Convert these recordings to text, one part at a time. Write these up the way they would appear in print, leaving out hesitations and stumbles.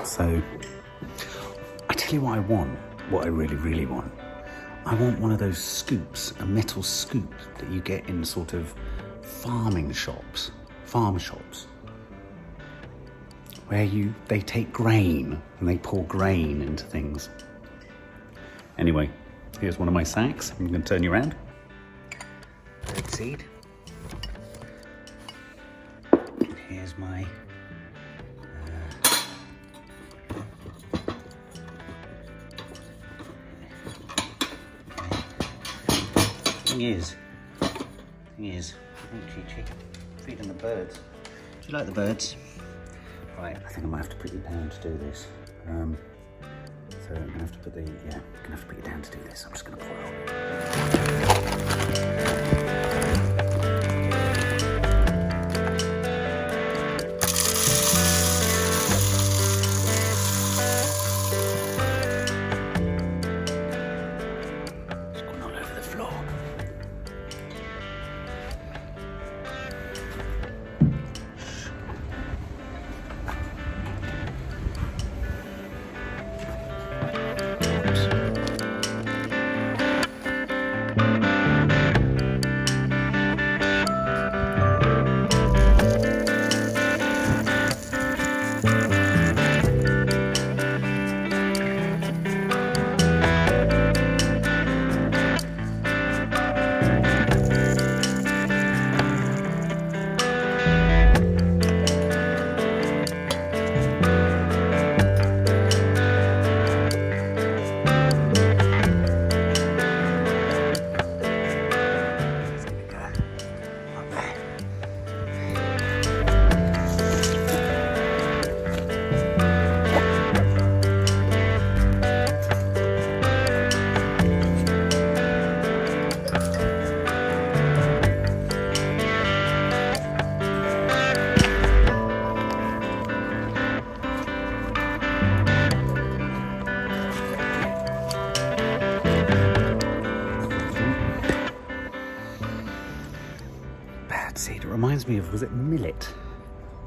So I tell you what I want, what I really, really want. I want one of those scoops, a metal scoop that you get in sort of farm shops, where they take grain and they pour grain into things. Anyway, here's one of my sacks. I'm going to turn you around. Bird seed. And here's my thing is, feeding the birds. Do you like the birds? Right, I think I might have to put you down to do this. So I'm gonna have to put you down to do this. I'm just gonna pour it on. Seed. It reminds me of, was it millet?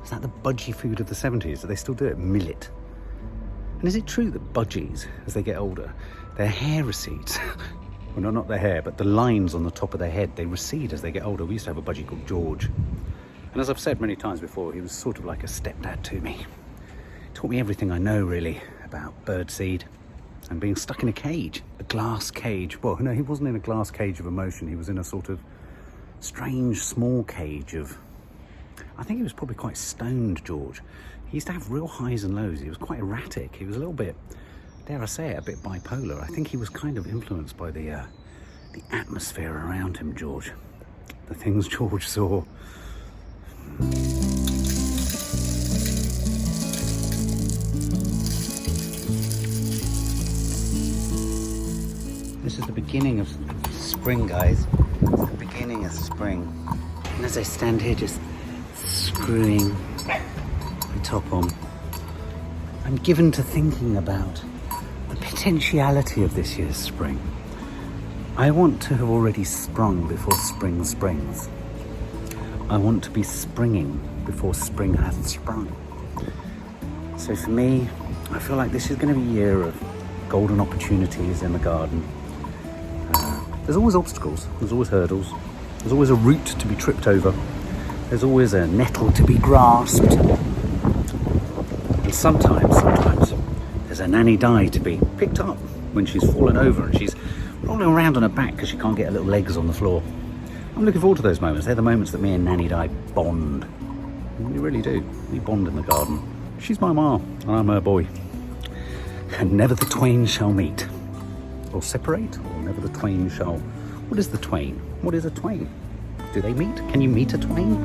Is that the budgie food of the 70s? Do they still do it? Millet. And is it true that budgies, as they get older, their hair recedes? Well, no, not their hair, but the lines on the top of their head, they recede as they get older. We used to have a budgie called George. And as I've said many times before, he was sort of like a stepdad to me. He taught me everything I know, really, about birdseed and being stuck in a cage. A glass cage. Well, no, he wasn't in a glass cage of emotion. He was in a sort of strange small cage of, I think he was probably quite stoned, George. He used to have real highs and lows. He was quite erratic. He was a little bit, dare I say it, a bit bipolar. I think he was kind of influenced by the atmosphere around him, George. The things George saw. This is the beginning of spring, guys. The beginning of spring. And as I stand here just screwing my top on, I'm given to thinking about the potentiality of this year's spring. I want to have already sprung before spring springs. I want to be springing before spring hath sprung. So for me, I feel like this is going to be a year of golden opportunities in the garden. There's always obstacles, there's always hurdles, there's always a root to be tripped over, there's always a nettle to be grasped, and sometimes there's a nanny die to be picked up when she's fallen over and she's rolling around on her back because she can't get her little legs on the floor. I'm looking forward to those moments. They're the moments that me and Nanny die bond. We really do. We bond in the garden. She's my ma and I'm her boy. And never the twain shall meet. Or separate, or never the twain shall... What is the twain? What is a twain? Do they meet? Can you meet a twain?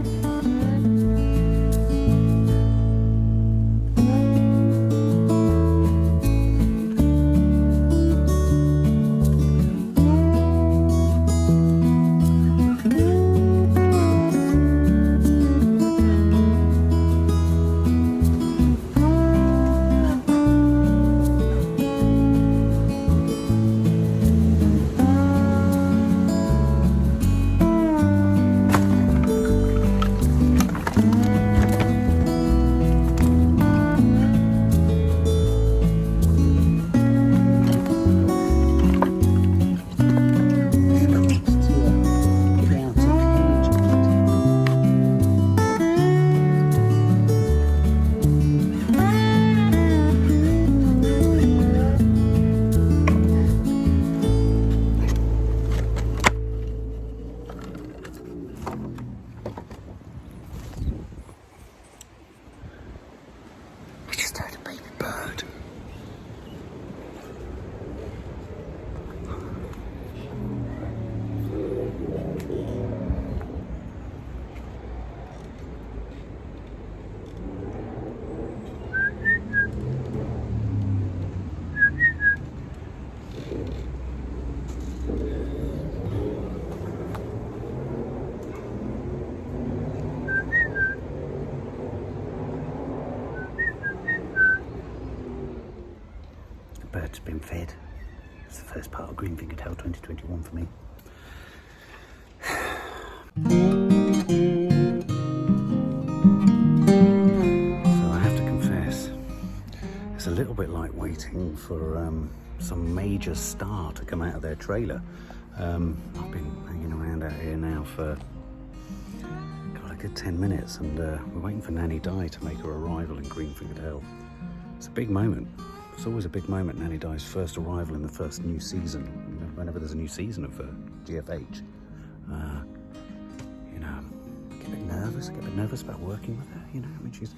bird's been fed. It's the first part of Green-fingered Hell 2021 for me. So I have to confess, it's a little bit like waiting for some major star to come out of their trailer. I've been hanging around out here now for a good 10 minutes, and we're waiting for Nanny Di to make her arrival in Green-fingered Hell. It's a big moment. It's always a big moment, Nanny Di's first arrival in the first new season. You know, whenever there's a new season of GFH, you know, get a bit nervous about working with her. You know, I mean, she's,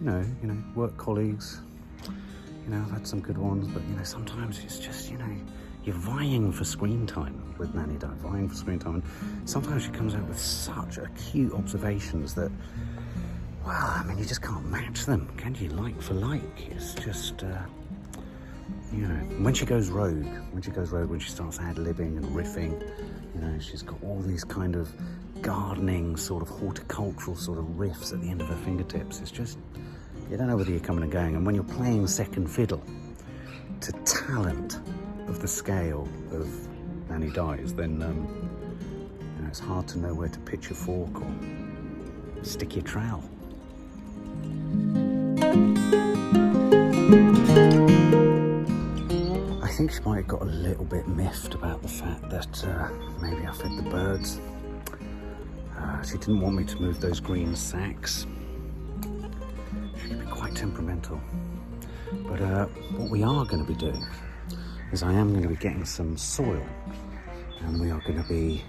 you know, work colleagues. You know, I've had some good ones, but you know, sometimes it's just, you know, you're vying for screen time with Nanny Di, vying for screen time, and sometimes she comes out with such acute observations that, well, I mean, you just can't match them, can you? Like for like. It's just, you know, when she goes rogue, when she starts ad-libbing and riffing, you know, she's got all these kind of gardening, sort of horticultural sort of riffs at the end of her fingertips. It's just, you don't know whether you're coming and going. And when you're playing second fiddle to talent of the scale of Nanny Di's, then, you know, it's hard to know where to pitch your fork or stick your trowel. I think she might have got a little bit miffed about the fact that maybe I fed the birds. She didn't want me to move those green sacks. She can be quite temperamental. But what we are going to be doing is I am going to be getting some soil, and we're going to be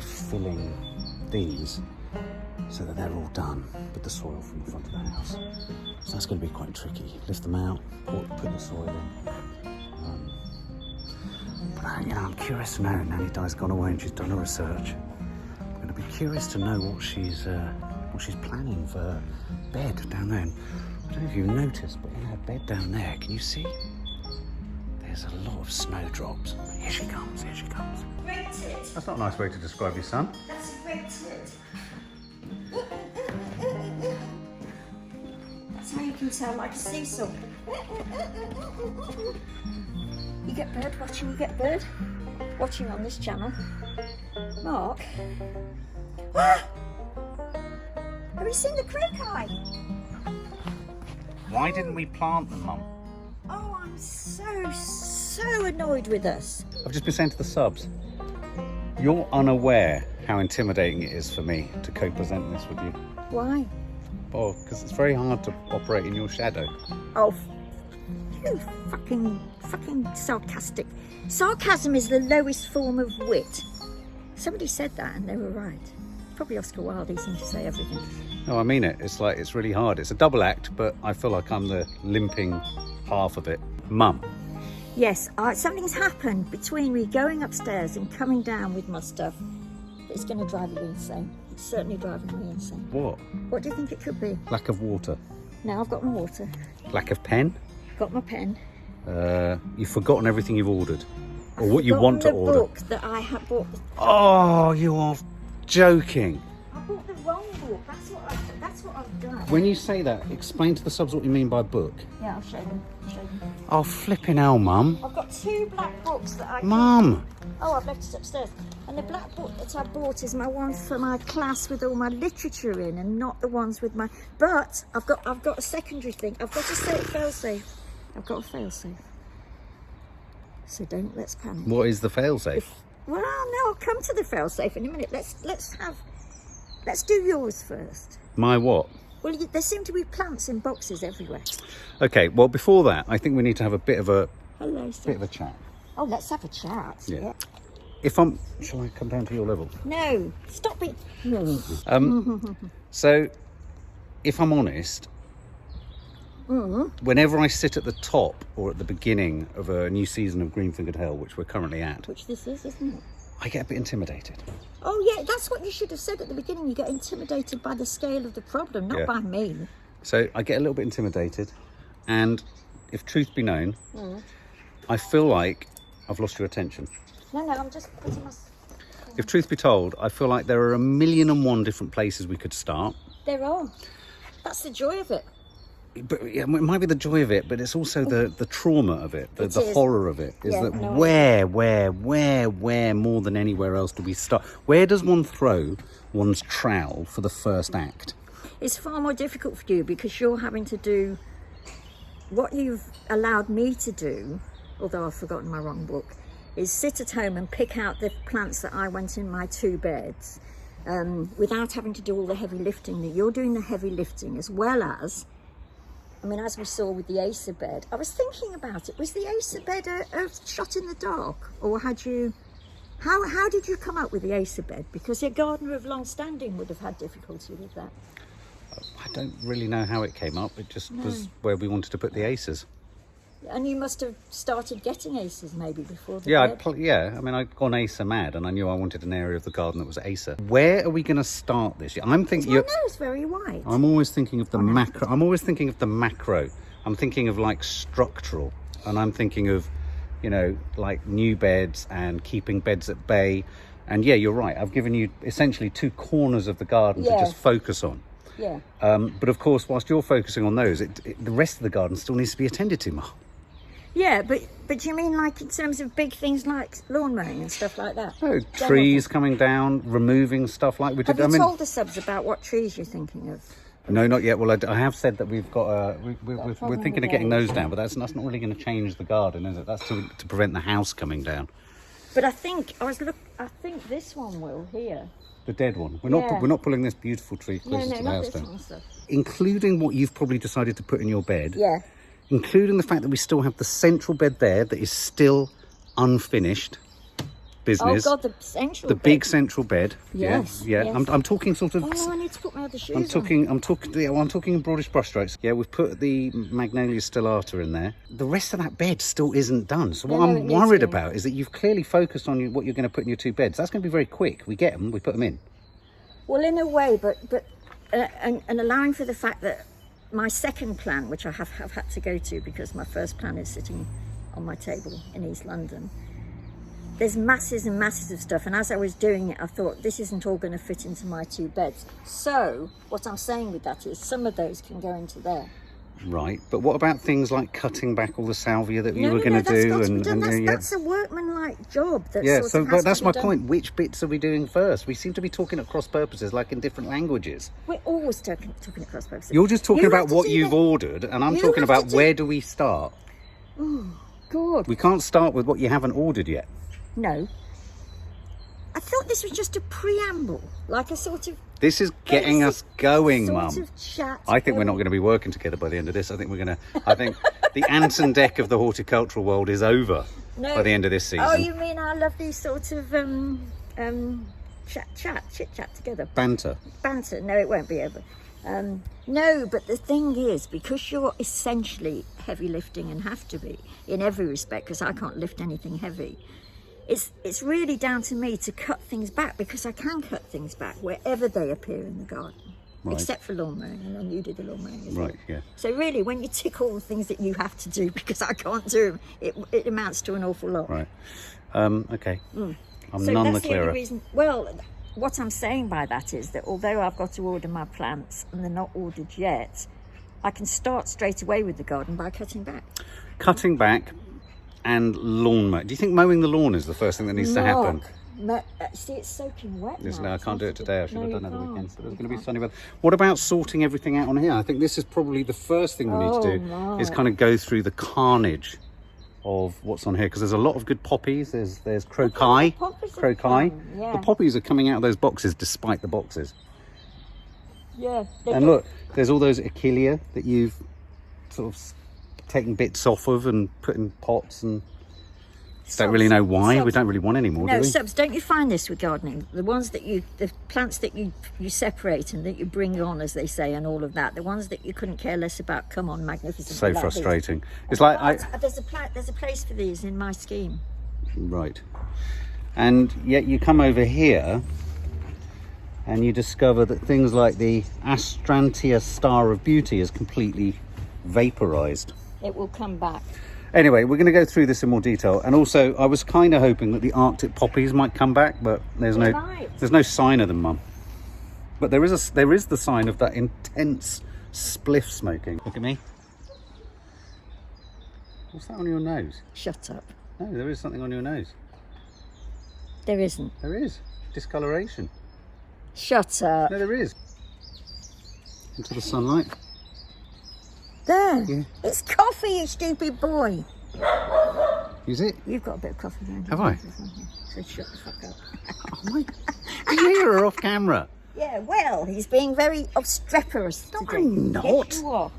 filling these so that they're all done with the soil from the front of the house. So that's going to be quite tricky. Lift them out, put the soil in. But you know, I'm curious to know. Nanny Di's gone away and she's done her research. I'm going to be curious to know what she's planning for her bed down there. And I don't know if you've noticed, but in her bed down there, can you see? There's a lot of snowdrops. Here she comes, here she comes. Rented. That's not a nice way to describe your son. That's rented. That's how you can tell, like a seesaw. You get bird watching on this channel. Mark. Ah! Have you seen the crocodile? Why didn't we plant them, Mum? Oh, I'm so annoyed with us. I've just been saying to the subs, you're unaware how intimidating it is for me to co-present this with you. Why? Oh, because it's very hard to operate in your shadow. Oh, you fucking sarcastic. Sarcasm is the lowest form of wit. Somebody said that and they were right. Probably Oscar Wilde, he seemed to say everything. No, I mean it. It's like, it's really hard. It's a double act, but I feel like I'm the limping half of it. Mum. Yes, something's happened between me going upstairs and coming down with my stuff. It's going to drive you insane. It's certainly driving me insane. What? What do you think it could be? Lack of water. No, I've got my water. Lack of pen. Got my pen. You've forgotten everything you've ordered. Or what you want to order. The book that I have bought. Oh, you are joking. I bought the wrong book. That's what I've done. When you say that, explain to the subs what you mean by book. Yeah, I'll show them. Oh, flipping hell, Mum. I've got 2 black books that I... Mum! Oh, I've left it upstairs. And the black book that I bought is my one for my class with all my literature in, and not the ones with my... But I've got a secondary thing. I've got to say fail-safe. I've got a fail-safe. So let's panic. What is the fail-safe? Well, no, I'll come to the fail-safe in a minute. Let's do yours first. My what? Well, there seem to be plants in boxes everywhere. Okay, well, before that, I think we need to have a bit of a chat. Oh, let's have a chat. Yeah. Shall I come down to your level? No, stop it. So, if I'm honest, whenever I sit at the top or at the beginning of a new season of Green-fingered Hell, which we're currently at, which this is, isn't it? I get a bit intimidated. Oh yeah, that's what you should have said at the beginning. You get intimidated by the scale of the problem, not by me. So I get a little bit intimidated, and if truth be known, I feel like I've lost your attention. No, I'm just putting my... If truth be told, I feel like there are 1,000,001 different places we could start. There are. That's the joy of it. but yeah, it might be the joy of it, but it's also the trauma of it, the is. horror of it. Is Yeah, that no, where more than anywhere else do we start? Where does one throw one's trowel for the first act? It's far more difficult for you because you're having to do what you've allowed me to do, although I've forgotten my wrong book, is sit at home and pick out the plants that I went in my 2 beds without having to do all the heavy lifting. That you're doing the heavy lifting as well as, I mean, as we saw with the Acer bed, I was thinking about it. Was the Acer bed a shot in the dark, or had you? How did you come up with the Acer bed? Because a gardener of long standing would have had difficulty with that. I don't really know how it came up. It just was where we wanted to put the Acers. And you must have started getting Acers maybe before the Yeah, bed. I mean, I'd gone Acer mad, and I knew I wanted an area of the garden that was Acer. Where are we going to start this year? I'm thinking. My nose very white. I'm always thinking of the macro. I'm always thinking of the macro. I'm thinking of like structural, and I'm thinking of, you know, like new beds and keeping beds at bay. And yeah, you're right. I've given you essentially 2 corners of the garden to just focus on. Yeah. But of course, whilst you're focusing on those, the rest of the garden still needs to be attended to, Ma. Yeah, but you mean like in terms of big things like lawn mowing and stuff like that? Oh, trees coming down, removing stuff like we did. Have you told the subs about what trees you're thinking of? No, not yet. Well, I have said that we've got we're thinking of getting those down, but that's not really going to change the garden, is it? That's to prevent the house coming down. But I think I think this one will here. The dead one. We're not pulling this beautiful tree closer to the house down. One, Including what you've probably decided to put in your bed. Yeah. Including the fact that we still have the central bed there that is still unfinished business. Oh God, the central. The big central bed. Yes. Yeah. Yes. I'm talking sort of. Oh no, I need to put my other shoes I'm talking in broadish brushstrokes. Yeah, we've put the Magnolia stellata in there. The rest of that bed still isn't done. So what I'm worried about is that you've clearly focused on what you're going to put in your 2 beds. That's going to be very quick. We get them, we put them in. Well, in a way, but and allowing for the fact that my second plan, which I have had to go to because my first plan is sitting on my table in East London, there's masses and masses of stuff, and as I was doing it I thought this isn't all going to fit into my 2 beds. So what I'm saying with that is some of those can go into there. Right, but what about things like cutting back all the salvia that you were going to do? That's a workmanlike job. That's my point. Which bits are we doing first? We seem to be talking at cross purposes, like in different languages. We're always talking at cross purposes. You're just talking about what you've ordered, and I'm talking about where do we start? Oh, God. We can't start with what you haven't ordered yet. No. I thought this was just a preamble, like a sort of... This is getting us going, Mum. Sort of chat. I think we're not going to be working together by the end of this. I think the Anson deck of the horticultural world is over by the end of this season. Oh, you mean our lovely sort of chit-chat together? Banter. No, it won't be over. No, but the thing is, because you're essentially heavy lifting and have to be in every respect, because I can't lift anything heavy, it's really down to me to cut things back, because I can cut things back wherever they appear in the garden, except for lawn mowing, and then you do the lawn mowing as well. Right, yeah. So really, when you tick all the things that you have to do, because I can't do them, it amounts to an awful lot. Right. Okay. I'm none the clearer. The only reason. Well, what I'm saying by that is that although I've got to order my plants and they're not ordered yet, I can start straight away with the garden by cutting back. Cutting back and lawn mowing. Do you think mowing the lawn is the first thing that needs to happen? See, it's soaking wet now. No, I can't do it today. I should have done it the weekend. So there's going to be sunny weather. What about sorting everything out on here? I think this is probably the first thing we need to do, is kind of go through the carnage of what's on here, because there's a lot of good poppies. There's crocai. Yeah. The poppies are coming out of those boxes despite the boxes. Yeah. And look, there's all those Achillea that you've sort of taken bits off of and put in pots, and don't really know why. We don't really want any more, do we? Subs, don't you find this with gardening? The plants that you separate and that you bring on, as they say, and all of that, the ones that you couldn't care less about come on magnificent. So frustrating. It's like there's a place for these in my scheme. Right. And yet you come over here and you discover that things like the Astrantia Star of Beauty is completely vaporized. It will come back. Anyway, we're going to go through this in more detail. And also, I was kind of hoping that the Arctic poppies might come back, but there's no sign of them, Mum. But there is the sign of that intense spliff smoking. Look at me. What's that on your nose? Shut up. No, there is something on your nose. There isn't. There is. Discoloration. Shut up. No, there is. Into the sunlight. There. Yeah. It's coffee, you stupid boy. Is it? You've got a bit of coffee around Have your I? nose, haven't you? So shut the fuck up. Oh my. You are off camera. Yeah, well, he's being very obstreperous No, today. I'm not. Yes, you are.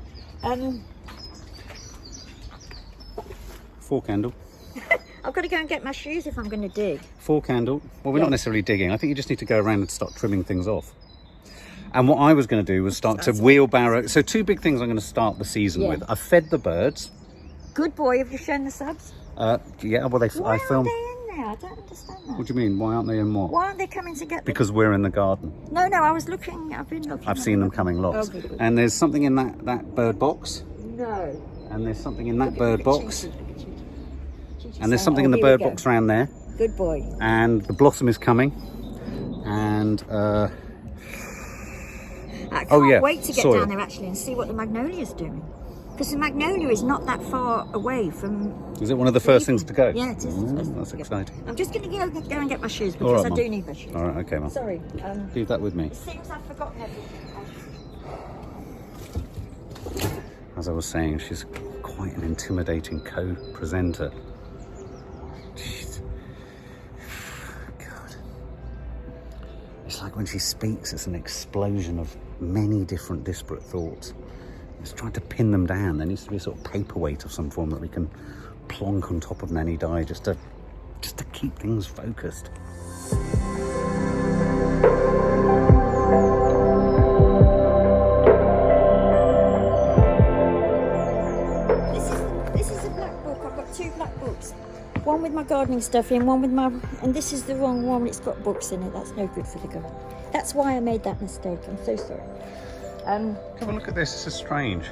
4 candle. I've got to go and get my shoes if I'm going to dig. 4 candle. Well, we're Yeah. not necessarily digging. I think you just need to go around and start trimming things off. And what I was going to do was start to wheelbarrow. So 2 big things I'm going to start the season Yeah. with. I've fed the birds. Good boy, have you shown the subs? Yeah, well, Why I filmed. aren't they in there? I don't understand that. What do you mean? Why aren't they in more? Why aren't they coming to get them? Because we're in the garden. No, I was looking. I've been looking. I've seen them coming lots. Oh, good. And there's something in that bird box. No. And there's something in that Look bird at box. Chi-Chi, look at Chi-Chi. Chi-Chi's And there's saying, something in the here we bird go. box around there. Good boy. And the blossom is coming. And I Oh, can't yeah, wait to get soil. down there actually and see what the magnolia's doing. Because the magnolia is not that far away from. is it one of the first things to go? Yeah, it is. Ooh, It's that's first. exciting. I'm just going to go and get my shoes All because right, I do Mum. need my shoes. All right, okay, Mum. Sorry. Leave that with me. It seems I've forgotten everything. As I was saying, she's quite an intimidating co-presenter. Jeez. God. It's like when she speaks, it's an explosion of many different disparate thoughts. It's trying to pin them down. There needs to be a sort of paperweight of some form that we can plonk on top of Nanny Di just to keep things focused. This is a black book. I've got 2 black books. One with my gardening stuff in, one with my. And this is the wrong one. It's got books in it. That's no good for the garden. That's why I made that mistake. I'm so sorry. Come on, look at this. This is strange.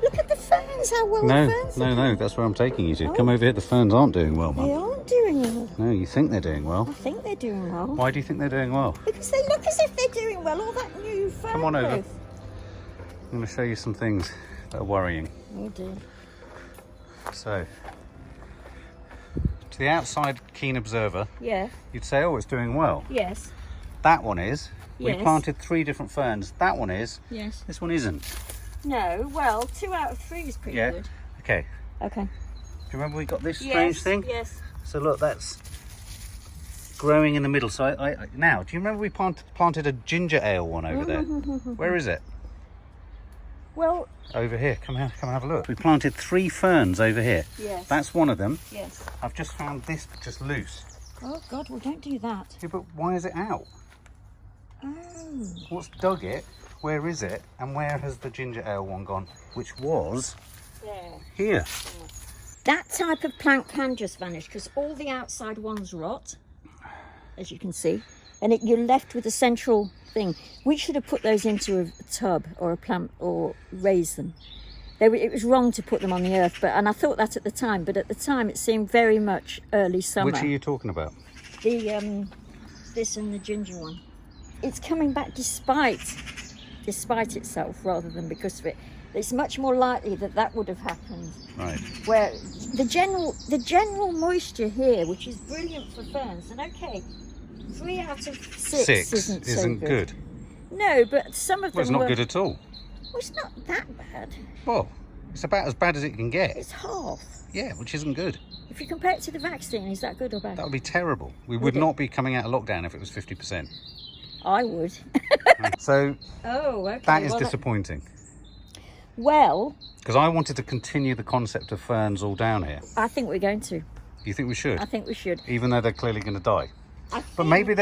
Look at the ferns, how well the ferns are. No, that's where I'm taking you to. Oh. Come over here. The ferns aren't doing well, They Mum. aren't doing well. No, you think they're doing well. I think they're doing well. Why do you think they're doing well? Because they look as if they're doing well. All that new fern Come on over. growth. I'm going to show you some things that are worrying. Oh dear. So, to the outside keen observer, Yeah. you'd say, oh, it's doing well. Yes. That one is. We Yes. planted 3 different ferns. That one is. Yes. This one isn't. No. Well, 2 out of 3 is pretty Yeah. good. Okay. Okay. Do you remember we got this strange Yes. thing? Yes. So look, that's growing in the middle. So now, do you remember we planted a ginger ale one over there? Where is it? Well. Over here. Come and have a look. We planted 3 ferns over here. Yes. That's one of them. Yes. I've just found this just loose. Oh God. Well, don't do that. Yeah, but why is it out? Oh. What's dug it? Where is it? And where has the ginger ale one gone? Which was There. here. That type of plant can just vanish because all the outside ones rot, as you can see, and you're left with a central thing. We should have put those into a tub or a plant or raise them. It was wrong to put them on the earth, and I thought that at the time. But at the time, it seemed very much early summer. Which are you talking about? The this and the ginger one. It's coming back despite itself rather than because of it. It's much more likely that would have happened. Right. Where the general moisture here, which is brilliant for ferns, and okay, 3 out of 6 isn't so good. No, but some of them Well, it's not were, good at all. Well, it's not that bad. Well, it's about as bad as it can get. It's half. Yeah, which isn't good. If you compare it to the vaccine, is that good or bad? That would be terrible. We Would would it? not be coming out of lockdown if it was 50%. I would. So Oh, okay. that is well, disappointing. Well, Because I wanted to continue the concept of ferns all down here. I think we're going to. You think we should? I think we should. Even though they're clearly going to die. But maybe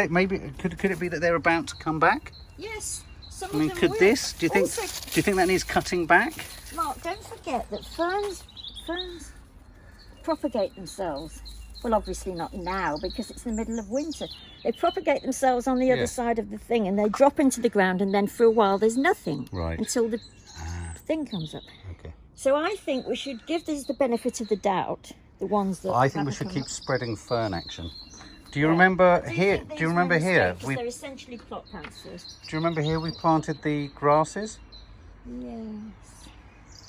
could it be that they're about to come back? Yes. Some I mean, of them could will. this? Do you think that needs cutting back? Mark, don't forget that ferns propagate themselves. Well, obviously not now because it's the middle of winter. They propagate themselves on the Yeah. other side of the thing and they drop into the ground and then for a while there's nothing. Right. Until the thing comes up. Okay. So I think we should give this the benefit of the doubt, the ones that I think we haven't should come keep up. spreading fern action. Do you remember here? think Do these you were remember a mistake? here? 'Cause they're essentially plot panthers. Do you remember here we planted the grasses? Yes.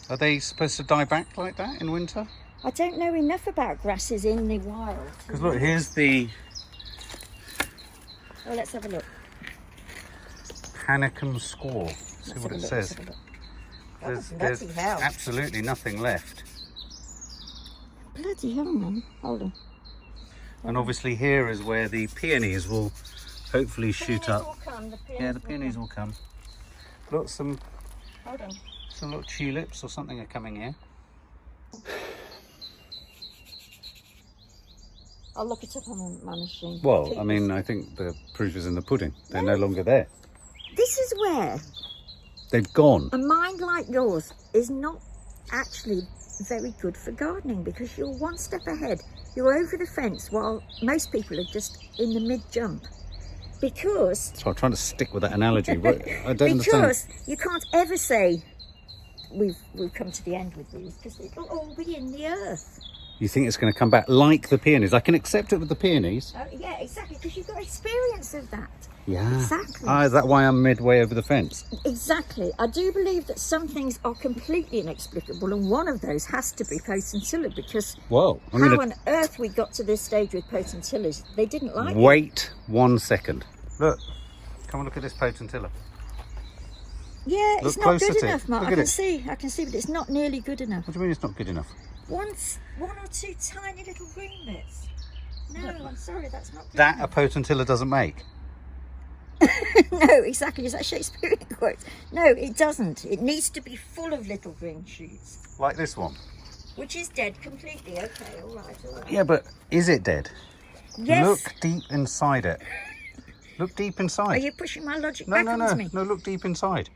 Are they supposed to die back like that in winter? I don't know enough about grasses in the wild. Because look, here's the Oh, let's have a look. Panicum score. See what it says. There's hell. absolutely nothing left. Bloody hell, man. Hold on. And obviously here is where the peonies will hopefully shoot up. Will come, Yeah, the peonies will come. Look, some Hold on. little tulips or something are coming here. I'll look it up on my machine. Well, I mean, I think the proof is in the pudding. They're no longer there. This is where They've gone. a mind like yours is not actually very good for gardening, because you're one step ahead. You're over the fence while most people are just in the mid-jump. Because So I'm trying to stick with that analogy. I don't understand. because you can't ever say we've come to the end with these, because it'll all be in the earth. You think it's going to come back like the peonies? I can accept it with the peonies. Yeah, exactly, because you've got experience of that. Yeah. Exactly. Ah, is that why I'm midway over the fence? Exactly. I do believe that some things are completely inexplicable, and one of those has to be potentilla, because Whoa. I'm how going on earth we got to this stage with potentillas, they didn't like to wait 1 second. Look. Come and look at this potentilla. it. Yeah, Look it's not closer good to it. enough, Mark. Look I at can it. see, but it's not nearly good enough. What do you mean it's not good enough? One or two tiny little green bits. No, I'm sorry, that's not good That a enough. potentilla doesn't make. No, exactly. Is that Shakespearean quote? No, it doesn't. It needs to be full of little green shoots, Like this one. which is dead completely. Okay, all right, all right. Yeah, but is it dead? Yes. Look deep inside it. Look deep Are inside. you pushing my logic No, back no, onto no. me? No, look deep inside.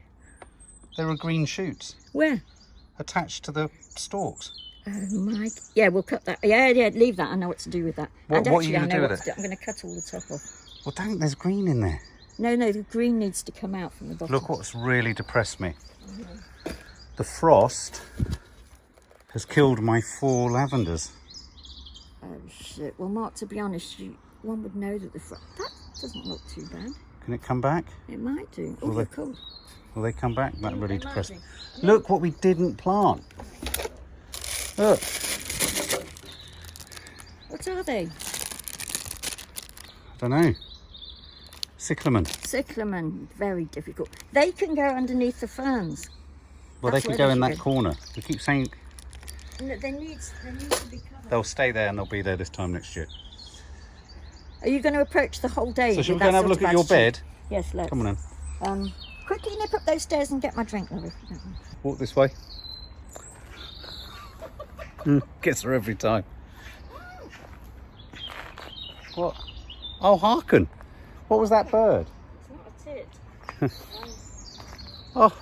There are green shoots Where? attached to the stalks. Oh my! Yeah, we'll cut that. Yeah, leave that. I know what to do with that. What are you I gonna know do with what it? to I'm going to cut all the top off. Well, don't. There's green in there. No, the green needs to come out from the bottom. Look what's really depressed me. The frost has killed my 4 lavenders. Oh shit! Well, Mark, to be honest, one would know that that doesn't look too bad. Can it come back? It might do. Oh, Will they're they- cool. Will they come back? That really They might depressed me. do. Look what we didn't plant. Look. What are they? I don't know. Cyclamen. Cyclamen. Very difficult. They can go underneath the ferns. Well, That's they could where go they in that should corner. We keep saying No, they need to be covered. they'll stay there and they'll be there this time next year. Are you going to approach the whole day? So should we with go and that have a sort look of at your bed? attitude? Yes, let's. Come on in. Quickly nip up those stairs and get my drink, love, if you don't mind. Walk this way. Gets her every time. What? Oh, hearken. What was that bird? It's not a tit. Oh.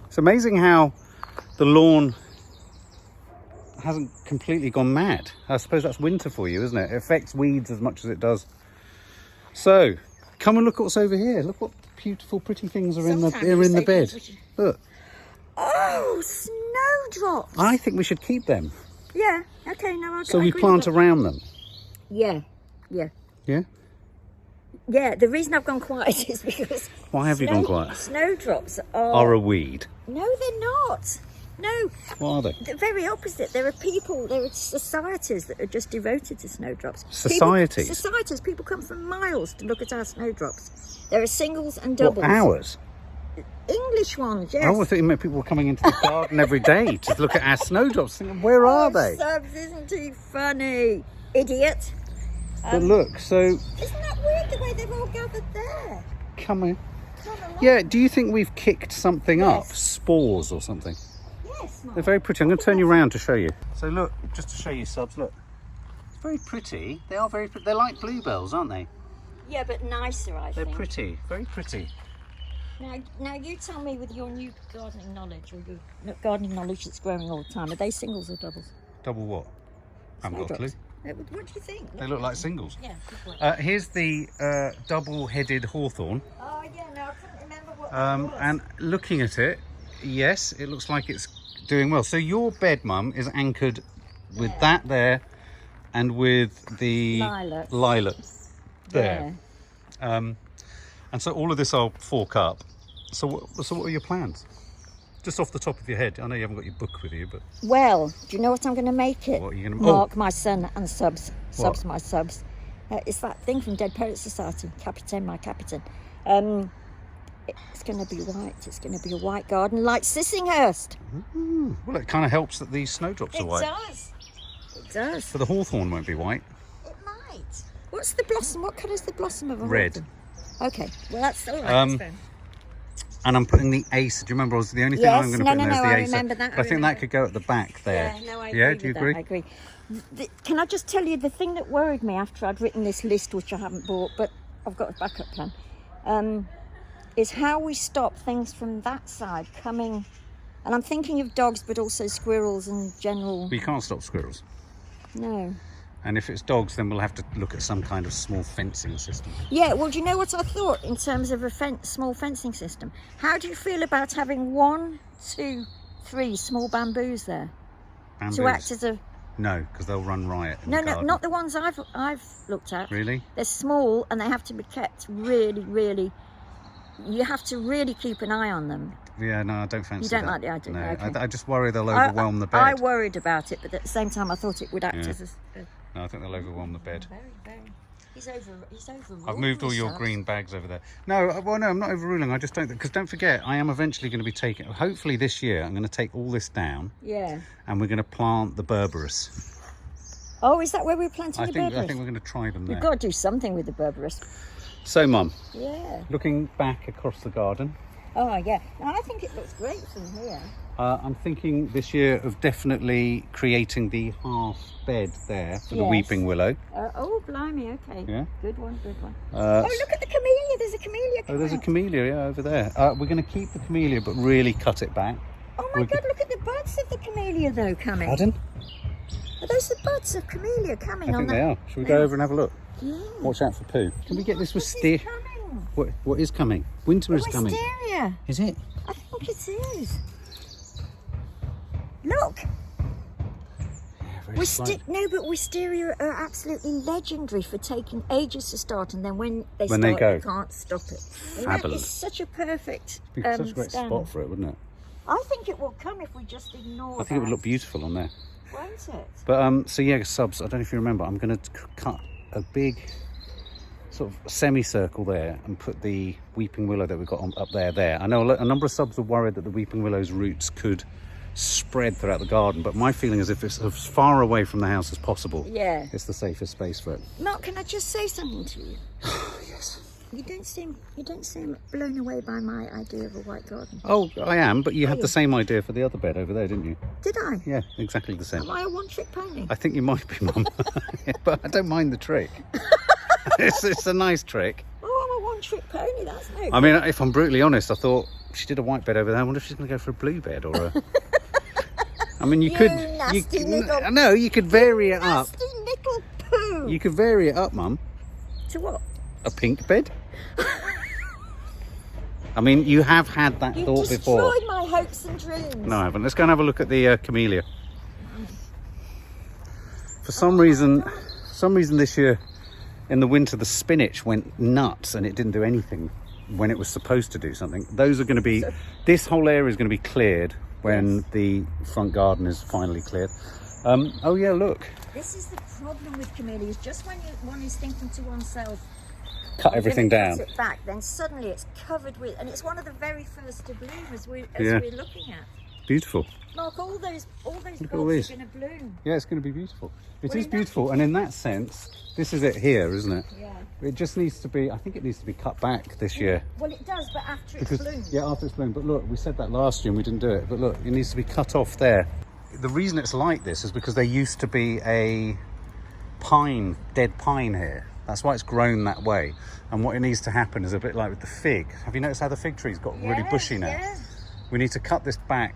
It's amazing how the lawn hasn't completely gone mad. I suppose that's winter for you, isn't it? It affects weeds as much as it does. So, come and look what's over here. Look what beautiful, pretty things are in the bed. Look, Oh, snowdrops. I think we should keep them. Yeah. Okay. No, I So we agree plant with around them. that. Yeah. Yeah. Yeah? Yeah. The reason I've gone quiet is because. Why have you gone quiet? Snowdrops Are a weed. No, they're not. No, What are they? the very opposite. There are societies that are just devoted to snowdrops. Societies? Societies. People come from miles to look at our snowdrops. There are singles and What, doubles. ours? English ones, yes. Oh, I thought you meant people were coming into the garden every day to look at our snowdrops. Thinking, where are they? Subs, isn't he funny? Idiot. But look, so Isn't that weird the way they've all gathered there? come in. Come along. Yeah, do you think we've kicked something up? Yes. Spores or something? Yes, Mark. They're very pretty. I'm going to turn you around to show you. So look, just to show you, Subs, look. It's very pretty. They are very pretty. They're like bluebells, aren't they? Yeah, but nicer, I They're think. pretty. Very pretty. Now you tell me with your new gardening knowledge, or your gardening knowledge that's growing all the time, are they singles or doubles? Double what? I haven't got a clue. Snowdrops. What do you think? They look like singles. Yeah. Good one. Here's the double-headed hawthorn. Oh yeah, no, I couldn't remember what that was. And looking at it, yes, it looks like it's doing well. So your bed, Mum, is anchored with that there and with the lilac there. Yeah. And so all of this I'll fork up So what are your plans? Just off the top of your head. I know you haven't got your book with you, but... Well, do you know what I'm going to make it? What are you going to... Mark, my son, and subs. What? Subs, my subs. It's that thing from Dead Poets Society. Captain, my captain. It's going to be white. It's going to be a white garden like Sissinghurst. Well, it kind of helps that these snowdrops are white. Does. It does. So the hawthorn won't be white. It might. What's the blossom? What colour's the blossom of a Red. hawthorn? Okay, well that's all right. That's fair. And I'm putting the ace. Do you remember? The only thing Yes, I'm going to no, put in there is the I ace. remember that, But I think that could go at the back there. Yeah, no, I yeah, agree do you with agree? that. I agree. Can I just tell you the thing that worried me after I'd written this list, which I haven't bought, but I've got a backup plan, is how we stop things from that side coming. And I'm thinking of dogs, but also squirrels and general. But you can't stop squirrels. No. And if it's dogs, then we'll have to look at some kind of small fencing system. Yeah, well, do you know what I thought in terms of a small fencing system? How do you feel about having 1, 2, 3 small bamboos there Bamboos? to act as a... No, because they'll run riot in No, the no, garden. not the ones I've looked at. Really? They're small and they have to be kept really, really... You have to really keep an eye on them. Yeah, no, I don't fancy You don't that. like the idea? No, Okay. I just worry they'll overwhelm the bed. I worried about it, but at the same time I thought it would act Yeah. as a... No, I think they'll overwhelm the bed. Very, very... He's overruled. I've moved all your green bags over there. No, well, no, I'm not overruling. I just don't... Because don't forget, I am eventually going to be taking... Hopefully this year, I'm going to take all this down. Yeah. And we're going to plant the berberis. Oh, is that where we're planting the berberis? I think we're going to try them there. We've got to do something with the berberis. So, Mum, Yeah. looking back across the garden, Oh, yeah. No, I think it looks great from here. I'm thinking this year of definitely creating the half bed there for the Yes. weeping willow. Oh, blimey, okay. Yeah. Good one, good one. Uh, Oh, look at the camellia. There's a camellia. Oh, there's a coming. camellia, yeah, over there. We're going to keep the camellia, but really cut it back. Oh, my God, look at the buds of the camellia, though, coming. Pardon? Are those the buds of camellia coming I on think the... they are. Should we go over and have a look? Yeah. Watch out for poo. Can we get this with What steer? is coming? What is coming? Winter is coming. Wisteria. Is it? I think it is. Look. Very slight. No, but wisteria are absolutely legendary for taking ages to start, and then when they When start, they go. you can't stop it. Fabulous. It's such a perfect It'd be such a great stand. spot for it, wouldn't it? I think it will come if we just ignore I think it would that, look beautiful on there. won't it? But so yeah, subs. I don't know if you remember. I'm going to cut a big sort of semicircle there and put the weeping willow that we've got up there. I know a number of subs are worried that the weeping willow's roots could spread throughout the garden, but my feeling is if it's as far away from the house as possible, Yeah. it's the safest space for it. Mark, can I just say something to you? Yes. You don't seem blown away by my idea of a white garden. Oh, I am, but you had you? the same idea for the other bed over there, didn't you? Did I? Yeah, exactly the same. Am I a one-trick pony? I think you might be, Mum. But I don't mind the trick. It's a nice trick. Oh, I'm a one-trick pony. That's no. I mean, if I'm brutally honest, I thought she did a white bed over there. I wonder if she's going to go for a blue bed or a... I mean, you could... nasty little... No, you could vary it up. Nasty little poo. You could vary it up, Mum. To what? A pink bed. I mean, you have had that You thought before. destroyed my hopes and dreams. No, I haven't. Let's go and have a look at the camellia. For some reason this year in the winter, the spinach went nuts and it didn't do anything when it was supposed to do something. Those are going to be, this whole area is going to be cleared when the front garden is finally cleared. Oh yeah, look. This is the problem with camellias. Just when one is thinking to oneself, Cut everything "I'm gonna down. cut it back," then suddenly it's covered with, and it's one of the very first to bloom as we're looking at. Beautiful. Mark, all those Look at all buds these. are going to bloom. Yeah, it's going to be beautiful. It Well, is in that- beautiful, and in that sense, this is it here, isn't it? Yeah. It just needs to be, I think it needs to be cut back this year. Well, it does, but after it's Because, bloomed. yeah, after it's bloomed. But look, we said that last year and we didn't do it. But look, it needs to be cut off there. The reason it's like this is because there used to be a dead pine here. That's why it's grown that way. And what it needs to happen is a bit like with the fig. Have you noticed how the fig tree's got really bushy now? Yeah. We need to cut this back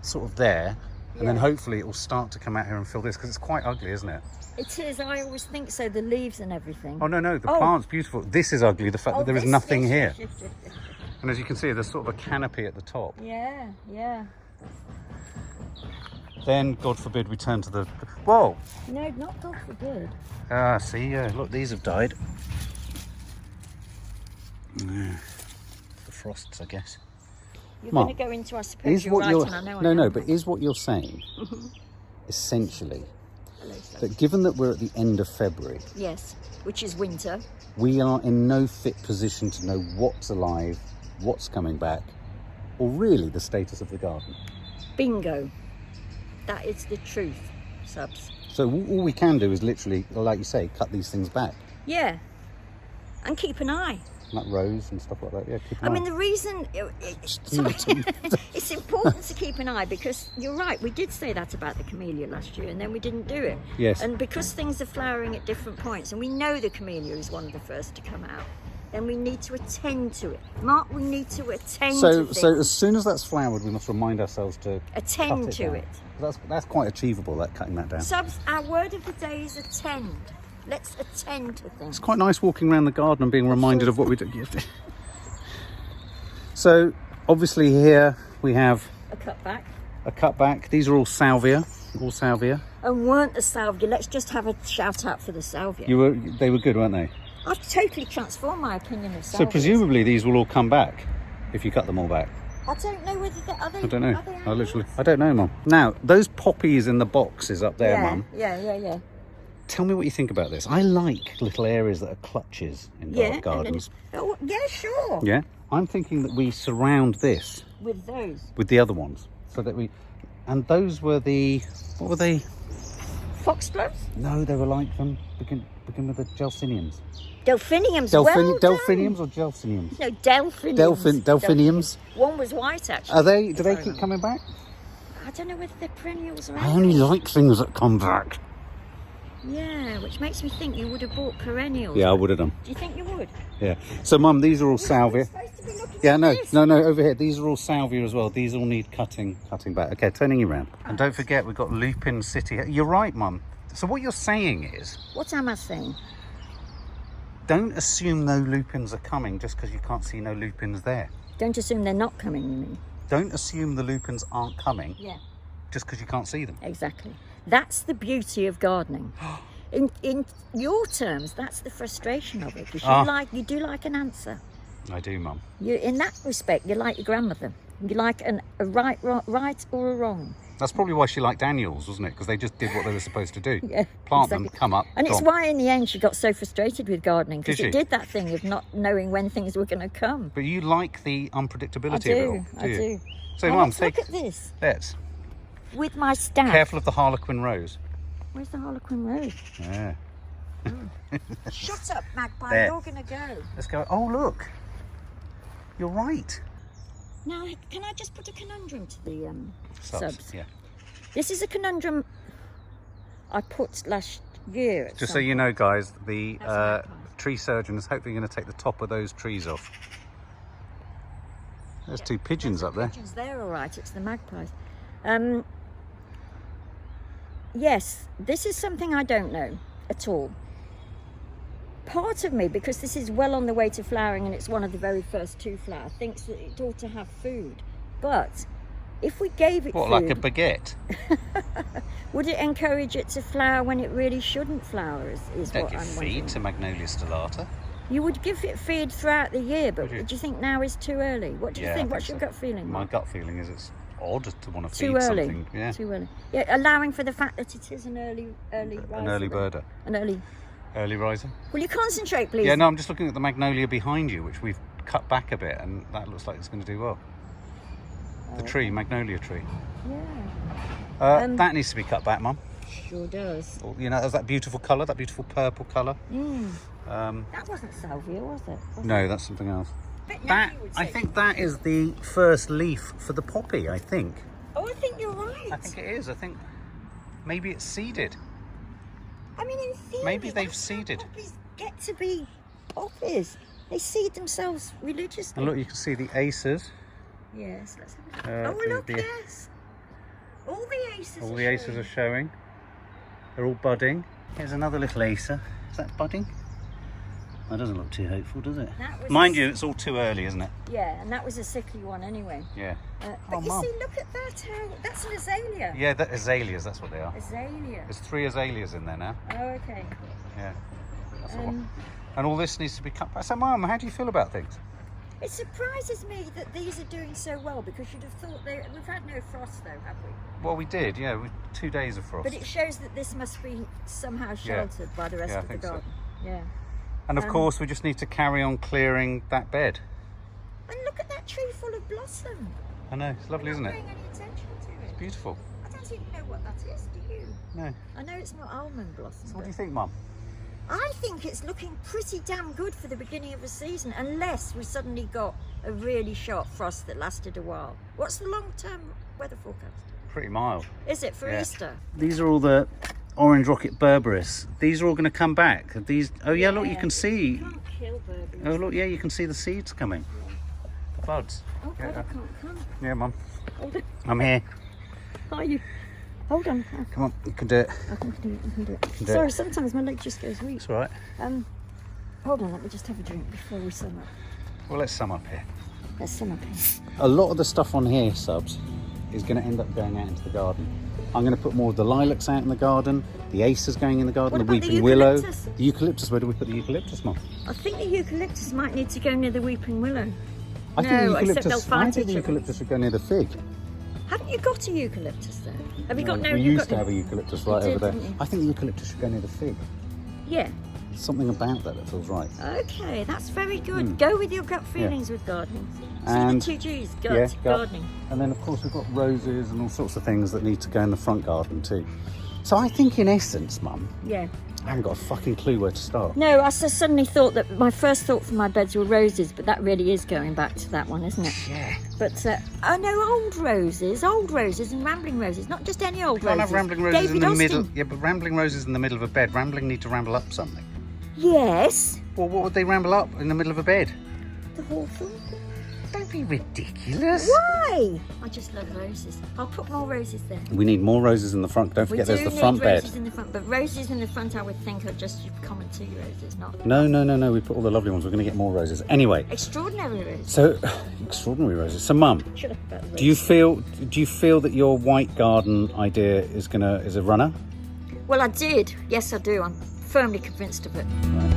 sort of there. And then Yeah. hopefully it will start to come out here and fill this, because it's quite ugly, isn't it? It is. I always think so. The leaves and everything. Oh, no, the plant's beautiful. This is ugly, the fact that there is nothing here. Yes. And as you can see, there's sort of a canopy at the top. Yeah, yeah. Then, God forbid, we turn to the... Whoa! No, not God forbid. Ah, see, look, these have died. The frosts, I guess. You're Mum, going to go into, I suppose, is you're what right, you're and I know I no, am. no, but is what you're saying essentially Hello, sir. that given that we're at the end of February, Yes, which is winter. we are in no fit position to know what's alive, what's coming back, or really the status of the garden. Bingo. That is the truth, subs. So all we can do is literally, like you say, cut these things back. Yeah. And keep an eye. Like rows and stuff like that. Yeah, keep an I eye. mean, the reason it's important to keep an eye, because you're right, we did say that about the camellia last year and then we didn't do it. Yes. And because things are flowering at different points and we know the camellia is one of the first to come out, then we need to attend to it. Mark, we need to attend to things. So as soon as that's flowered, we must remind ourselves to Attend cut to down. it. That's quite achievable, that cutting that down. Subs, our word of the day is attend. Let's attend to things. It's quite nice walking around the garden and being reminded of what we do. So obviously here we have A cutback. a cutback. These are all salvia, And weren't the salvia, let's just have a shout out for the salvia. They were good, weren't they? I've totally transformed my opinion of So salvia. presumably these will all come back if you cut them all back. I don't know whether they're... I don't know. I don't know, Mum. Now, those poppies in the boxes up there, Mum. Yeah. Tell me what you think about this. I like little areas that are clutches in gardens. Oh, yeah, sure. Yeah? I'm thinking that we surround this With those. with the other ones. So that we... And those were the... What were they? Foxgloves? No, they were like them. Begin with the Gelsiniums. Delphiniums. Well done. Delphiniums or Gelsiniums? No, delphiniums. Delphiniums. One was white, actually. Are they? Do they keep coming back? I don't know whether they're perennials or I only like things that come back. Yeah, which makes me think you would have bought perennials. Yeah, I would have done. Do you think you would? Yeah. So, Mum, these are all salvia. We're supposed to be looking Yeah, at no, this. no, over here. These are all salvia as well. These all need cutting back. Okay, turning you around. And don't forget, we've got Lupin City. You're right, Mum. So what you're saying is, What am I saying? don't assume no lupins are coming just because you can't see no lupins there. Don't assume they're not coming, you mean? Don't assume the lupins aren't coming Yeah. just because you can't see them. Exactly. That's the beauty of gardening. In your terms, that's the frustration of it. Because you do like an answer. I do, Mum. You, in that respect, you're like your grandmother. You like a right or a wrong. That's probably why she liked annuals, wasn't it? Because they just did what they were supposed to do. Yeah, Plant exactly. them, come up, And it's gone. why in the end she got so frustrated with gardening, because Did it she? did that thing of not knowing when things were going to come. But you like the unpredictability I of do, it all, I you? do. So, Now Mum, let's look at this Let's. with my staff. Careful of the Harlequin rose. Where's the Harlequin Road? Yeah. Shut up, magpie. There. You're going to go. Let's go. Oh, look. You're right. Now, can I just put a conundrum to the subs? Yeah. This is a conundrum I put last year. Just so you know, guys, the That's a magpie. tree surgeon is hopefully going to take the top of those trees off. There's two pigeons up there. Pigeons, they're all right. It's the magpies. Yes, this is something I don't know at all. Part of me, because this is well on the way to flowering and it's one of the very first to flower, thinks that it ought to have food. But if we gave it What, food, like a baguette? would it encourage it to flower when it really shouldn't flower? Is Don't what give I'm feed wondering. to Magnolia stellata. You would give it feed throughout the year, but Would you? do you think now is too early? What do you Yeah, I think? think What's your so. gut feeling? My Mark? gut feeling is it's odd to want to feed Too early. something. Yeah. Too early. Yeah, allowing for the fact that it is an early riser. An early birder. An early. Early riser. Will you concentrate, please? Yeah, no, I'm just looking at the magnolia behind you, which we've cut back a bit, and that looks like it's going to do well. The tree, magnolia tree. Yeah. That needs to be cut back, Mum. Sure does. You know, there's that beautiful colour, that beautiful purple colour. That wasn't salvia, was it? No, that's something else. But now That you would I say- think that is the first leaf for the poppy. I think. Oh, I think you're right. I think it is. I think maybe it's seeded. I mean, in theory, Maybe they've that's how seeded. Poppies get to be poppies. They seed themselves religiously. And look, you can see the aces. Yes. Let's have a look. Oh, look, the- yes. All the aces. All are the aces showing. are showing. They're all budding. Here's another little acer. Is that budding? That doesn't look too hopeful, does it? That was Mind a- you, it's all too early, isn't it? Yeah, and that was a sickly one anyway. Yeah. But Oh, you Mum. see, look at that. That's an azalea. Yeah, that azaleas. That's what they are. Azalea. There's 3 azaleas in there now. Oh, okay. Yeah. That's the one. And all this needs to be cut back. So, Mum, how do you feel about things? It surprises me that these are doing so well because you'd have thought we've had no frost though, have we? Well, we did, yeah. 2 days of frost. But it shows that this must be somehow sheltered by the rest Yeah, I of the think so. garden. Yeah. And of course, we just need to carry on clearing that bed. And look at that tree full of blossom. I know, it's lovely, We're isn't not it? paying any attention to it. It's beautiful. I don't even know what that is, do you? No. I know it's not almond blossom. So what do you but think, Mum? I think it's looking pretty damn good for the beginning of a season, unless we suddenly got a really sharp frost that lasted a while. What's the long-term weather forecast? Pretty mild. Is it for Yeah. Easter? These are all the orange rocket berberis. These are all going to come back. These. Oh yeah, look, you Yeah. can see. You can't kill burberries. Oh look, yeah, you can see the seeds coming. The buds. Oh God, I can't come. Yeah, Mum. Hold on. I'm here. Are you? Hold on. Come on, you can do it. I can do it. I can do it. do it. Sorry, sometimes my leg just goes weak. It's all right. Hold on. Let me just have a drink before we sum up. Well, let's sum up here. Let's sum up here. A lot of the stuff on here, subs, is going to end up going out into the garden. I'm going to put more of the lilacs out in the garden. The ace is going in the garden. What The about the weeping willow. eucalyptus? The eucalyptus. Where do we put the eucalyptus, Mum? I think the eucalyptus might need to go near the weeping willow. I think the No, except eucalyptus. they'll fight I think the each other. eucalyptus should go near the fig. Haven't you got a eucalyptus there? Have you got no? We you've used got to have a eucalyptus right did, over there. didn't you? I think the eucalyptus should go near the fig. Yeah. Something about that feels right. Okay, that's very good. Go with your gut feelings with gardening. And- See the 2 G's, gut, Yeah, gut. gardening. And then of course we've got roses and all sorts of things that need to go in the front garden too. So I think in essence, Mum, Yeah. I haven't got a fucking clue where to start. No, I just suddenly thought that my first thought for my beds were roses, but that really is going back to that one, isn't it? Yeah. But I know old roses and rambling roses, not just any old Can't roses. have rambling roses David in the Austin. middle. Yeah, but rambling roses in the middle of a bed. Rambling need to ramble up something. Yes. Well, what would they ramble up in the middle of a bed? The hawthorn. Don't be ridiculous. Why? I just love roses. I'll put more roses there. We need more roses in the front. Don't We forget do there's the need front bed. roses in the front, but roses in the front I would think are just your common tea roses, not No. We put all the lovely ones. We're going to get more roses. Anyway, extraordinary roses. so extraordinary roses. So, Mum, Shut up about the do you roses. feel that your white garden idea is a runner? Well, I did. Yes, I do. I'm firmly convinced of it. Right.